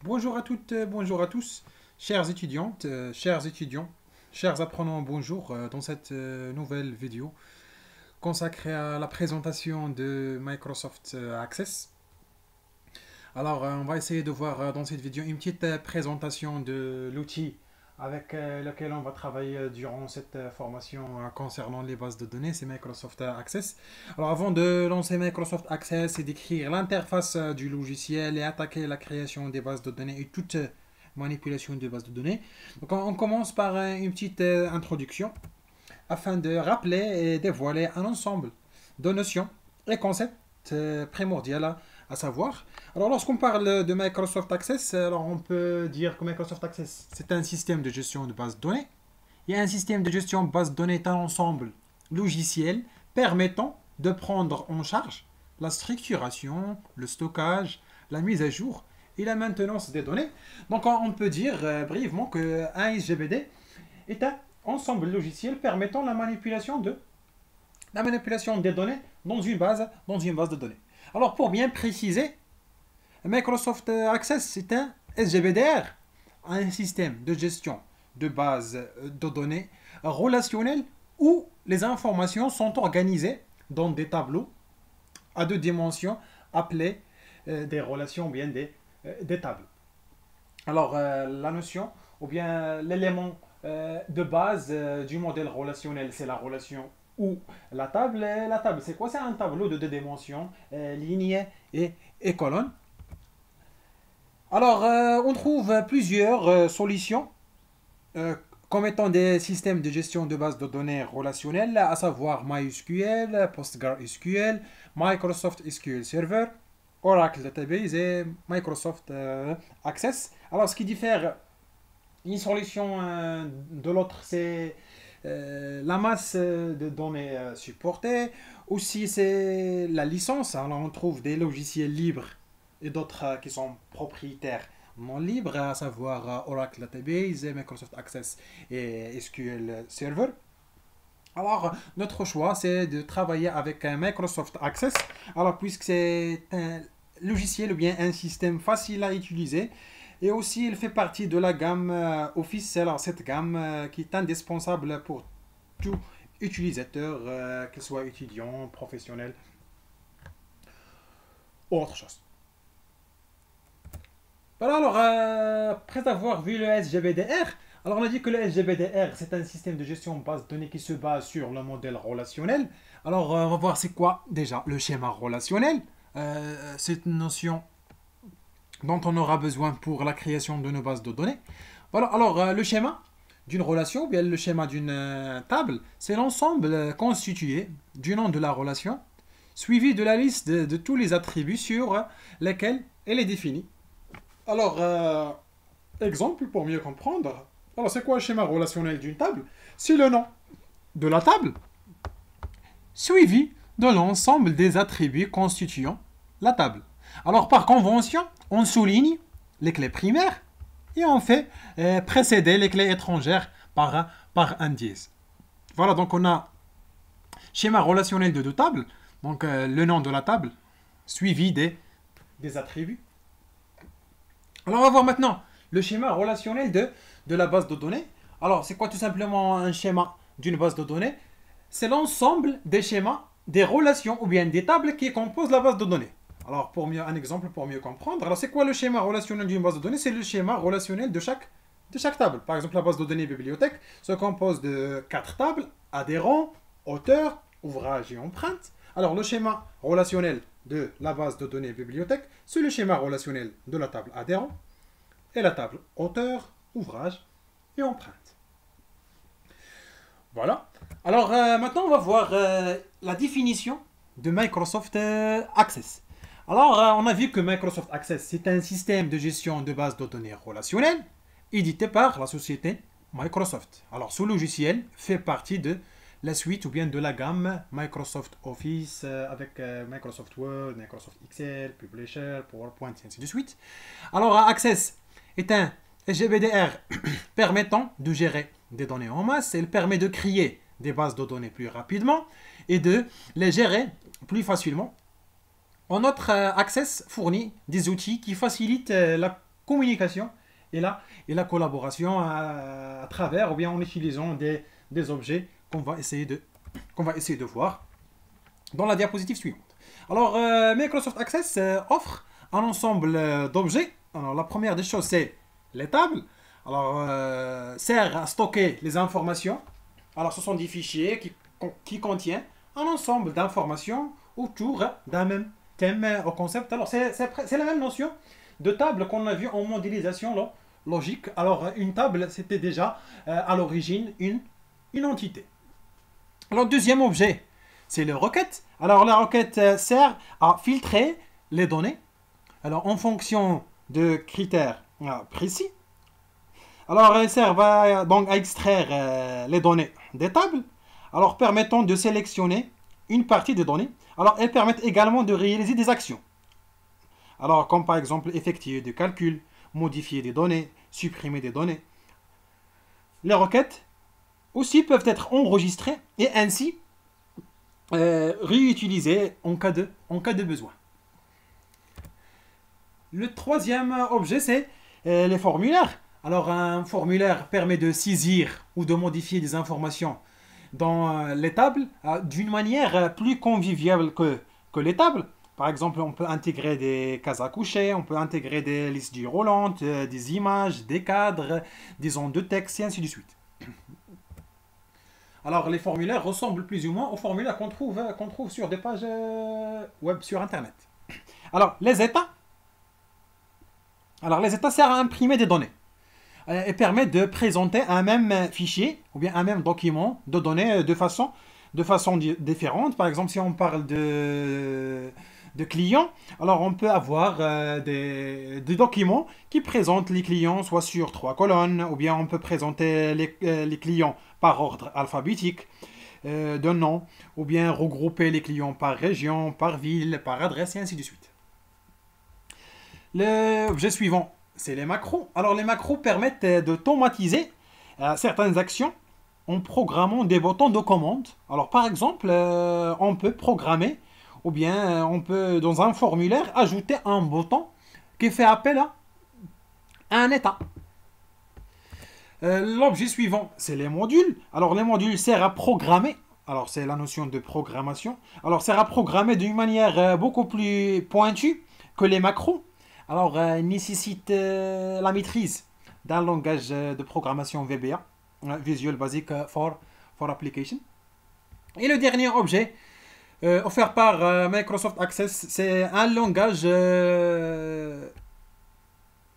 Bonjour à toutes, bonjour à tous, chères étudiantes, chers étudiants, chers apprenants, bonjour dans cette nouvelle vidéo consacrée à la présentation de Microsoft Access. Alors, on va essayer de voir dans cette vidéo une petite présentation de l'outil avec lequel on va travailler durant cette formation concernant les bases de données, c'est Microsoft Access. Alors, avant de lancer Microsoft Access et d'écrire l'interface du logiciel et attaquer la création des bases de données et toute manipulation des bases de données, donc on commence par une petite introduction afin de rappeler et dévoiler un ensemble de notions et concepts primordiaux à savoir. Alors, lorsqu'on parle de Microsoft Access, alors on peut dire que Microsoft Access, c'est un système de gestion de base de données. Et un système de gestion de base de données est un ensemble logiciel permettant de prendre en charge la structuration, le stockage, la mise à jour et la maintenance des données. Donc, on peut dire brièvement qu'un SGBD est un ensemble logiciel permettant la manipulation des données dans une base de données. Alors, pour bien préciser, Microsoft Access, c'est un SGBDR, un système de gestion de base de données relationnelles où les informations sont organisées dans des tableaux à deux dimensions appelés des relations ou bien des tables. Alors, la notion ou bien l'élément de base du modèle relationnel, c'est la relation ou la table. Et la table, c'est quoi? C'est un tableau de deux dimensions, lignes et colonnes. Alors, on trouve plusieurs solutions comme étant des systèmes de gestion de bases de données relationnelles, à savoir MySQL, PostgreSQL, Microsoft SQL Server, Oracle Database et Microsoft Access. Alors, ce qui diffère une solution de l'autre, c'est la masse de données supportée. Aussi, c'est la licence. Alors, on trouve des logiciels libres et d'autres qui sont propriétaires non libres, à savoir Oracle Database, Microsoft Access et SQL Server. Alors, notre choix, c'est de travailler avec un Microsoft Access. Alors, puisque c'est un logiciel ou bien un système facile à utiliser, et aussi, il fait partie de la gamme Office. Alors, cette gamme qui est indispensable pour tout utilisateur, qu'il soit étudiant, professionnel ou autre chose. Voilà, alors, après avoir vu le SGBDR, alors on a dit que le SGBDR, c'est un système de gestion de base de données qui se base sur le modèle relationnel. Alors, on va voir c'est quoi déjà le schéma relationnel. C'est une notion dont on aura besoin pour la création de nos bases de données. Voilà, alors le schéma d'une relation, ou bien le schéma d'une table, c'est l'ensemble constitué du nom de la relation, suivi de la liste de tous les attributs sur lesquels elle est définie. Alors, exemple pour mieux comprendre. Alors, c'est quoi le schéma relationnel d'une table? C'est le nom de la table, suivi de l'ensemble des attributs constituant la table. Alors, par convention, on souligne les clés primaires et on fait précéder les clés étrangères par un dièse. Voilà, donc on a schéma relationnel de deux tables, donc le nom de la table, suivi des attributs. Alors, on va voir maintenant le schéma relationnel de la base de données. Alors, c'est quoi tout simplement un schéma d'une base de données? C'est l'ensemble des schémas, des relations ou bien des tables qui composent la base de données. Alors, un exemple pour mieux comprendre. Alors, c'est quoi le schéma relationnel d'une base de données? C'est le schéma relationnel de chaque table. Par exemple, la base de données bibliothèque se compose de 4 tables, adhérents, auteurs, ouvrages et empreintes. Alors, le schéma relationnel de la base de données bibliothèque, c'est le schéma relationnel de la table adhérent et la table auteur, ouvrage et empreinte. Voilà. Alors, maintenant, on va voir la définition de Microsoft Access. Alors, on a vu que Microsoft Access, c'est un système de gestion de bases de données relationnelles édité par la société Microsoft. Alors, ce logiciel fait partie de la suite ou bien de la gamme Microsoft Office avec Microsoft Word, Microsoft Excel, Publisher, PowerPoint, et ainsi de suite. Alors, Access est un SGBDR permettant de gérer des données en masse. Il permet de créer des bases de données plus rapidement et de les gérer plus facilement. En outre, Access fournit des outils qui facilitent la communication et la collaboration à travers ou bien en utilisant des objets qu'on va essayer de voir dans la diapositive suivante. Alors, Microsoft Access offre un ensemble d'objets. Alors, la première des choses, c'est les tables. Alors, sert à stocker les informations. Alors, ce sont des fichiers qui contiennent un ensemble d'informations autour d'un même thème au concept. Alors, c'est la même notion de table qu'on a vu en modélisation logique. Alors, une table, c'était déjà à l'origine une entité. Alors, deuxième objet, c'est le requête. Alors, la requête sert à filtrer les données. Alors, en fonction de critères précis. Alors, elle sert donc à extraire les données des tables, alors permettant de sélectionner une partie des données. Alors, elles permettent également de réaliser des actions. Alors, comme par exemple effectuer des calculs, modifier des données, supprimer des données. Les requêtes aussi peuvent être enregistrées et ainsi réutilisées en cas de besoin. Le troisième objet, c'est les formulaires. Alors, un formulaire permet de saisir ou de modifier des informations dans les tables d'une manière plus conviviale que les tables. Par exemple, on peut intégrer des cases à coucher, on peut intégrer des listes roulantes, des images, des cadres, des zones de texte, et ainsi de suite. Alors, les formulaires ressemblent plus ou moins aux formulaires qu'on trouve sur des pages web sur Internet. Alors, les états servent à imprimer des données et permettent de présenter un même fichier ou bien un même document de données de façon différente. Par exemple, si on parle de clients, alors on peut avoir des documents qui présentent les clients soit sur 3 colonnes, ou bien on peut présenter les clients par ordre alphabétique de nom, ou bien regrouper les clients par région, par ville, par adresse, et ainsi de suite. L'objet suivant, c'est les macros. Alors les macros permettent d'automatiser certaines actions en programmant des boutons de commande. Alors par exemple, on peut programmer ou bien on peut dans un formulaire ajouter un bouton qui fait appel à un état. L'objet suivant, c'est les modules. Alors les modules servent à programmer. Alors c'est la notion de programmation. Alors sert à programmer d'une manière beaucoup plus pointue que les macros. Alors nécessite la maîtrise d'un langage de programmation VBA, Visual Basic for Application. Et le dernier objet offert par Microsoft Access, c'est un langage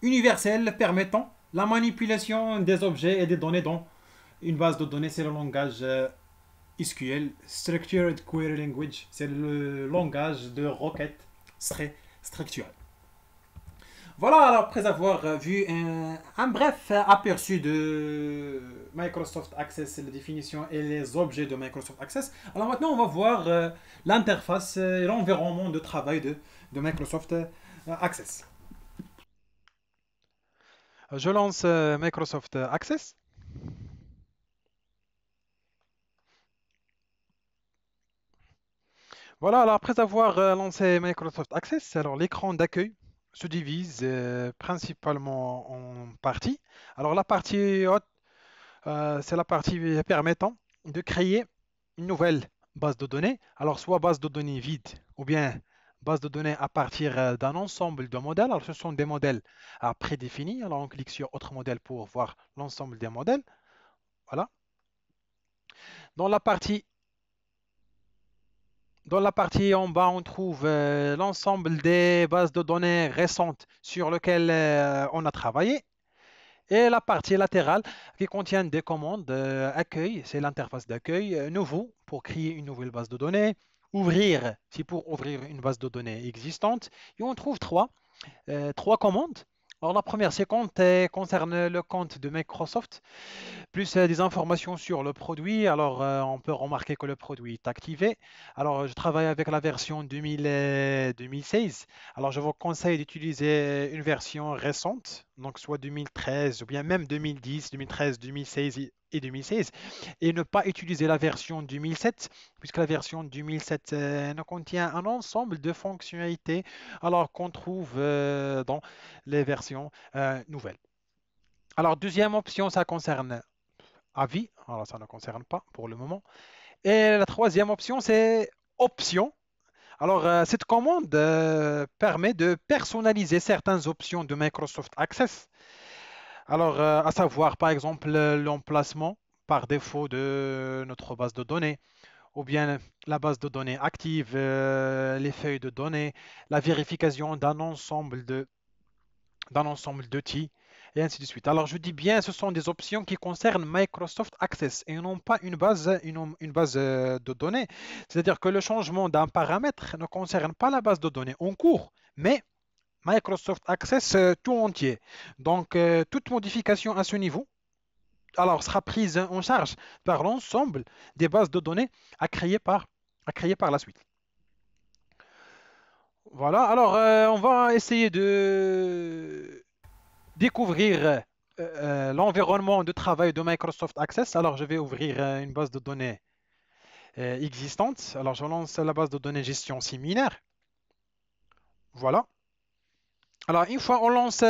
universel permettant la manipulation des objets et des données dans une base de données. C'est le langage SQL, Structured Query Language. C'est le langage de requête structurelle. Voilà, alors après avoir vu un bref aperçu de Microsoft Access, la définition et les objets de Microsoft Access, alors maintenant on va voir l'interface et l'environnement de travail de Microsoft Access. Je lance Microsoft Access. Voilà, alors après avoir lancé Microsoft Access, alors l'écran d'accueil se divise principalement en parties. Alors la partie haute, c'est la partie permettant de créer une nouvelle base de données. Alors soit base de données vide ou bien base de données à partir d'un ensemble de modèles. Alors ce sont des modèles prédéfinis. Alors on clique sur Autre modèle pour voir l'ensemble des modèles. Voilà. Dans la partie Dans la partie en bas, on trouve l'ensemble des bases de données récentes sur lesquelles on a travaillé. Et la partie latérale qui contient des commandes accueil, c'est l'interface d'accueil, nouveau pour créer une nouvelle base de données, ouvrir, c'est pour ouvrir une base de données existante. Et on trouve trois commandes. Alors la première, c'est concerne le compte de Microsoft, plus des informations sur le produit. Alors on peut remarquer que le produit est activé. Alors je travaille avec la version 2016. Alors je vous conseille d'utiliser une version récente. donc soit 2013 ou bien même 2010, 2013, 2016 et 2016, et ne pas utiliser la version 2007, puisque la version 2007 ne contient un ensemble de fonctionnalités alors qu'on trouve dans les versions nouvelles. Alors, deuxième option, ça concerne avis. Alors, ça ne concerne pas pour le moment. Et la troisième option, c'est option. Alors, cette commande permet de personnaliser certaines options de Microsoft Access. Alors, à savoir, par exemple, l'emplacement par défaut de notre base de données, ou bien la base de données active, les feuilles de données, la vérification d'un ensemble d'outils, et ainsi de suite. Alors, je dis bien, ce sont des options qui concernent Microsoft Access et non pas une base de données. C'est-à-dire que le changement d'un paramètre ne concerne pas la base de données en cours, mais Microsoft Access tout entier. Donc, toute modification à ce niveau, alors, sera prise en charge par l'ensemble des bases de données à créer par la suite. Voilà, alors on va essayer de découvrir l'environnement de travail de Microsoft Access. Alors, je vais ouvrir une base de données existante. Alors, je lance la base de données gestion similaire. Voilà. Alors, une fois on lance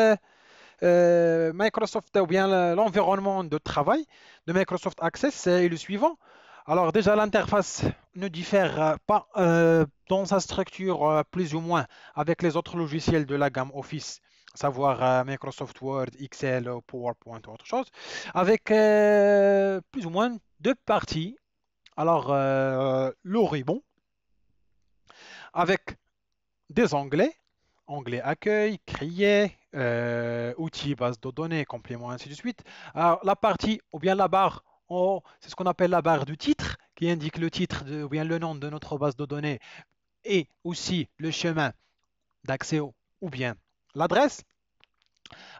Microsoft ou bien l'environnement de travail de Microsoft Access est le suivant. Alors, déjà, l'interface ne diffère pas dans sa structure plus ou moins avec les autres logiciels de la gamme Office, à savoir Microsoft Word, Excel, PowerPoint ou autre chose, avec plus ou moins deux parties. Alors, le ribbon avec des onglets, onglet accueil, crier, outils, base de données, compléments, ainsi de suite. Alors, la partie ou bien la barre en haut, c'est ce qu'on appelle la barre du titre, qui indique le titre ou bien le nom de notre base de données et aussi le chemin d'accès ou bien l'adresse.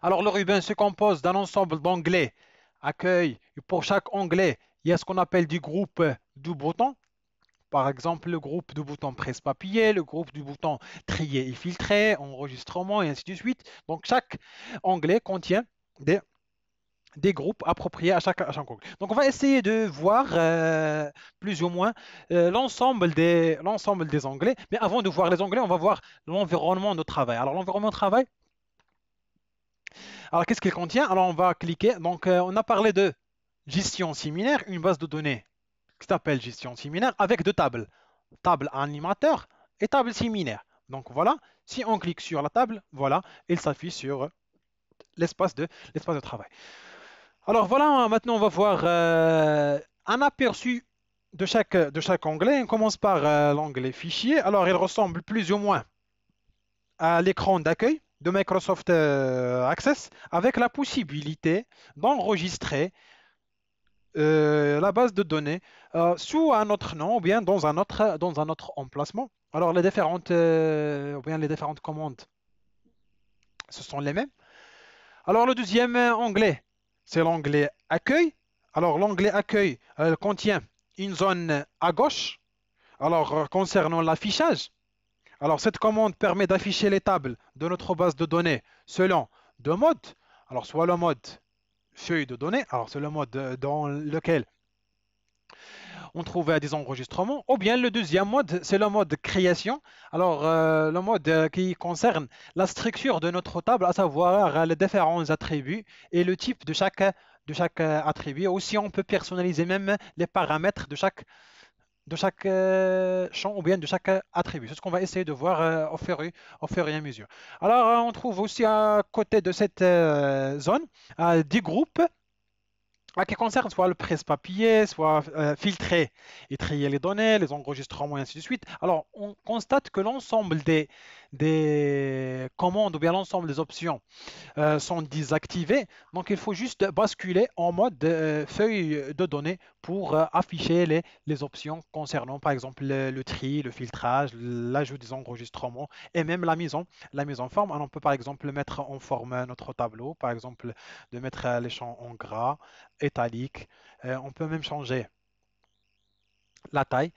Alors, le ruban se compose d'un ensemble d'onglets accueil. Et pour chaque onglet, il y a ce qu'on appelle du groupe du bouton. Par exemple, le groupe du bouton presse-papier, le groupe du bouton trier et filtrer, enregistrement et ainsi de suite. Donc, chaque onglet contient des, des groupes appropriés à chaque onglet. Donc, on va essayer de voir plus ou moins l'ensemble des onglets. Mais avant de voir les onglets, on va voir l'environnement de travail. Alors, l'environnement de travail, alors qu'est-ce qu'il contient? Alors, on va cliquer. Donc, on a parlé de gestion similaire, une base de données qui s'appelle gestion similaire avec deux tables. Table animateur et table similaire. Donc voilà, si on clique sur la table, voilà, il s'affiche sur l'espace de travail. Alors voilà, maintenant on va voir un aperçu de chaque onglet. On commence par l'onglet fichier. Alors il ressemble plus ou moins à l'écran d'accueil de Microsoft Access avec la possibilité d'enregistrer la base de données sous un autre nom ou bien dans un autre emplacement. Alors, ou bien les différentes commandes, ce sont les mêmes. Alors, le deuxième onglet, c'est l'onglet Accueil. Alors, l'onglet Accueil contient une zone à gauche. Alors, concernant l'affichage, alors cette commande permet d'afficher les tables de notre base de données selon deux modes. Alors, soit le mode feuille de données, alors c'est le mode dans lequel on trouve des enregistrements. Ou bien le deuxième mode, c'est le mode création. Alors, le mode qui concerne la structure de notre table, à savoir les différents attributs et le type de chaque attribut. Aussi, on peut personnaliser même les paramètres de chaque champ ou bien de chaque attribut. C'est ce qu'on va essayer de voir au fur et à mesure. Alors, on trouve aussi à côté de cette zone des groupes qui concerne soit le presse-papier, soit filtrer et trier les données, les enregistrements et ainsi de suite. Alors, on constate que l'ensemble des commandes ou bien l'ensemble des options sont désactivées. Donc, il faut juste basculer en mode feuille de données pour afficher les options concernant, par exemple, le tri, le filtrage, l'ajout des enregistrements et même la mise en forme. Alors, on peut, par exemple, mettre en forme notre tableau, par exemple, de mettre les champs en gras, italique. On peut même changer la taille.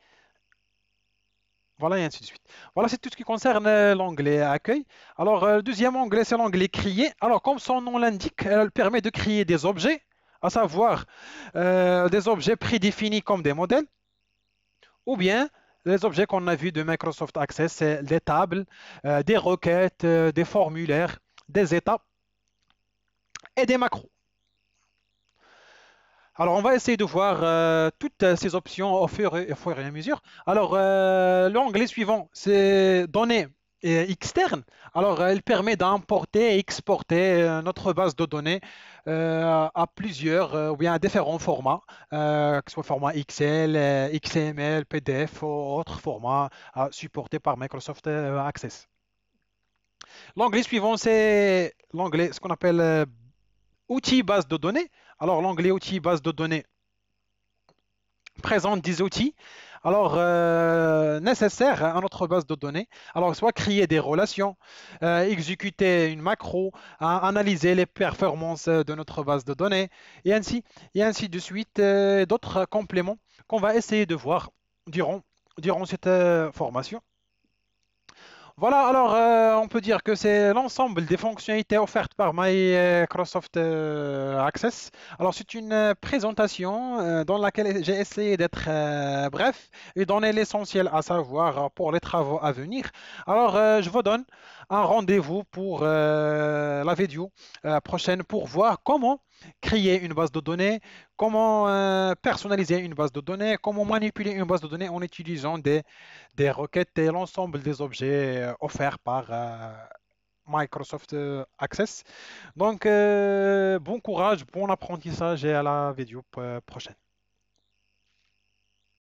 Voilà, et ainsi de suite. Voilà, c'est tout ce qui concerne l'onglet accueil. Alors, le deuxième onglet, c'est l'onglet crier. Alors, comme son nom l'indique, elle permet de créer des objets, à savoir des objets prédéfinis comme des modèles, ou bien les objets qu'on a vus de Microsoft Access, c'est des tables, des requêtes, des formulaires, des états et des macros. Alors, on va essayer de voir toutes ces options au fur et à mesure. Alors, l'onglet suivant, c'est données externes. Alors, elle permet d'importer et exporter notre base de données à plusieurs ou bien à différents formats, que ce soit format Excel, XML, PDF ou autres formats supportés par Microsoft Access. L'onglet suivant, c'est l'onglet, ce qu'on appelle outils base de données. Alors, l'onglet outils base de données présente des outils nécessaires à notre base de données. Alors, soit créer des relations, exécuter une macro, analyser les performances de notre base de données, et ainsi de suite, d'autres compléments qu'on va essayer de voir durant cette formation. Voilà, alors on peut dire que c'est l'ensemble des fonctionnalités offertes par Microsoft Access. Alors c'est une présentation dans laquelle j'ai essayé d'être bref et donner l'essentiel à savoir pour les travaux à venir. Alors je vous donne un rendez-vous pour la vidéo prochaine pour voir comment créer une base de données, comment personnaliser une base de données, comment manipuler une base de données en utilisant des requêtes et l'ensemble des objets offerts par Microsoft Access. Donc, bon courage, bon apprentissage et à la vidéo prochaine.